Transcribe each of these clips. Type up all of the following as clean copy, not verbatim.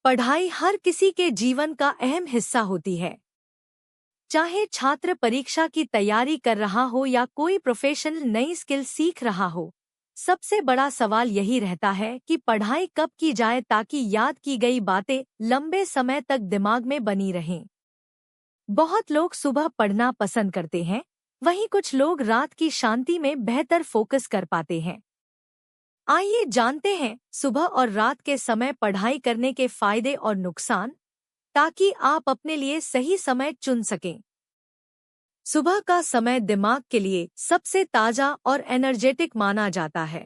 पढ़ाई हर किसी के जीवन का अहम हिस्सा होती है। चाहे छात्र परीक्षा की तैयारी कर रहा हो या कोई प्रोफेशनल नई स्किल सीख रहा हो, सबसे बड़ा सवाल यही रहता है कि पढ़ाई कब की जाए ताकि याद की गई बातें लंबे समय तक दिमाग में बनी रहें। बहुत लोग सुबह पढ़ना पसंद करते हैं, वहीं कुछ लोग रात की शांति में बेहतर फोकस कर पाते हैं। आइए जानते हैं सुबह और रात के समय पढ़ाई करने के फायदे और नुकसान, ताकि आप अपने लिए सही समय चुन सकें। सुबह का समय दिमाग के लिए सबसे ताजा और एनर्जेटिक माना जाता है।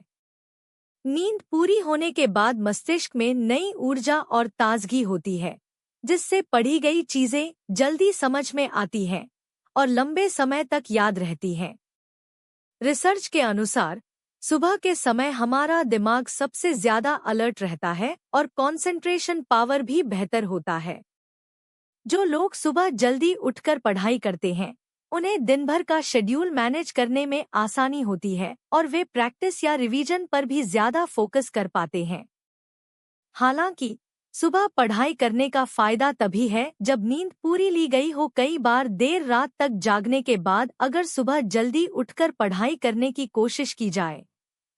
नींद पूरी होने के बाद मस्तिष्क में नई ऊर्जा और ताजगी होती है, जिससे पढ़ी गई चीजें जल्दी समझ में आती हैं और लंबे समय तक याद रहती हैं। रिसर्च के अनुसार सुबह के समय हमारा दिमाग सबसे ज्यादा अलर्ट रहता है और कंसंट्रेशन पावर भी बेहतर होता है। जो लोग सुबह जल्दी उठकर पढ़ाई करते हैं, उन्हें दिन भर का शेड्यूल मैनेज करने में आसानी होती है और वे प्रैक्टिस या रिवीजन पर भी ज्यादा फोकस कर पाते हैं। हालांकि सुबह पढ़ाई करने का फायदा तभी है जब नींद पूरी ली गई हो। कई बार देर रात तक जागने के बाद अगर सुबह जल्दी उठकर पढ़ाई करने की कोशिश की जाए,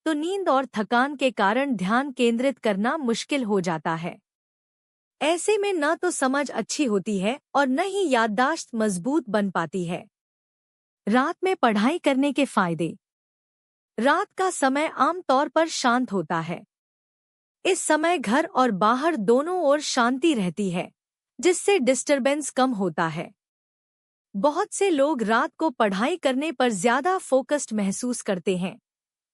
तो नींद और थकान के कारण ध्यान केंद्रित करना मुश्किल हो जाता है। ऐसे में न तो समझ अच्छी होती है और न ही याददाश्त मजबूत बन पाती है। रात में पढ़ाई करने के फायदे। रात का समय आमतौर पर शांत होता है। इस समय घर और बाहर दोनों ओर शांति रहती है, जिससे डिस्टरबेंस कम होता है। बहुत से लोग रात को पढ़ाई करने पर ज्यादा फोकस्ड महसूस करते हैं,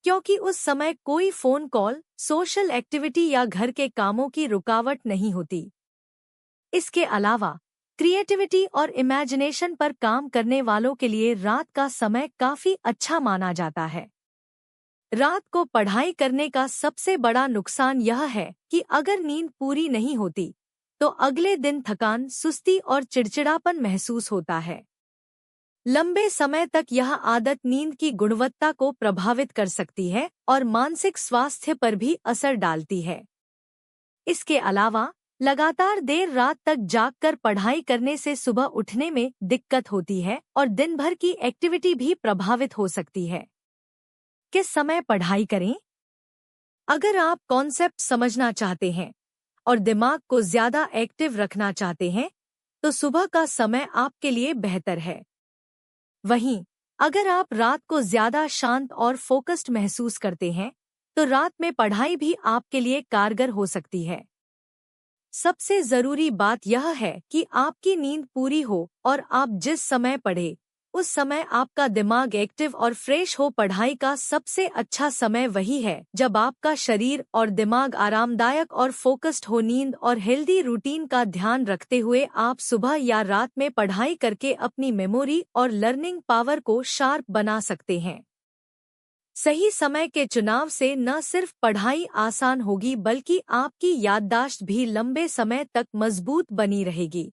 क्योंकि उस समय कोई फोन कॉल, सोशल एक्टिविटी या घर के कामों की रुकावट नहीं होती। इसके अलावा क्रिएटिविटी और इमेजिनेशन पर काम करने वालों के लिए रात का समय काफी अच्छा माना जाता है। रात को पढ़ाई करने का सबसे बड़ा नुकसान यह है कि अगर नींद पूरी नहीं होती, तो अगले दिन थकान, सुस्ती और चिड़चिड़ापन महसूस होता है। लंबे समय तक यह आदत नींद की गुणवत्ता को प्रभावित कर सकती है और मानसिक स्वास्थ्य पर भी असर डालती है। इसके अलावा लगातार देर रात तक जागकर पढ़ाई करने से सुबह उठने में दिक्कत होती है और दिन भर की एक्टिविटी भी प्रभावित हो सकती है। किस समय पढ़ाई करें? अगर आप कॉन्सेप्ट समझना चाहते हैं और दिमाग को ज्यादा एक्टिव रखना चाहते हैं, तो सुबह का समय आपके लिए बेहतर है। वहीं अगर आप रात को ज्यादा शांत और फोकस्ड महसूस करते हैं, तो रात में पढ़ाई भी आपके लिए कारगर हो सकती है। सबसे जरूरी बात यह है कि आपकी नींद पूरी हो और आप जिस समय पढ़ें, उस समय आपका दिमाग एक्टिव और फ्रेश हो। पढ़ाई का सबसे अच्छा समय वही है जब आपका शरीर और दिमाग आरामदायक और फोकस्ड हो। नींद और हेल्दी रूटीन का ध्यान रखते हुए आप सुबह या रात में पढ़ाई करके अपनी मेमोरी और लर्निंग पावर को शार्प बना सकते हैं। सही समय के चुनाव से न सिर्फ पढ़ाई आसान होगी, बल्कि आपकी याददाश्त भी लंबे समय तक मजबूत बनी रहेगी।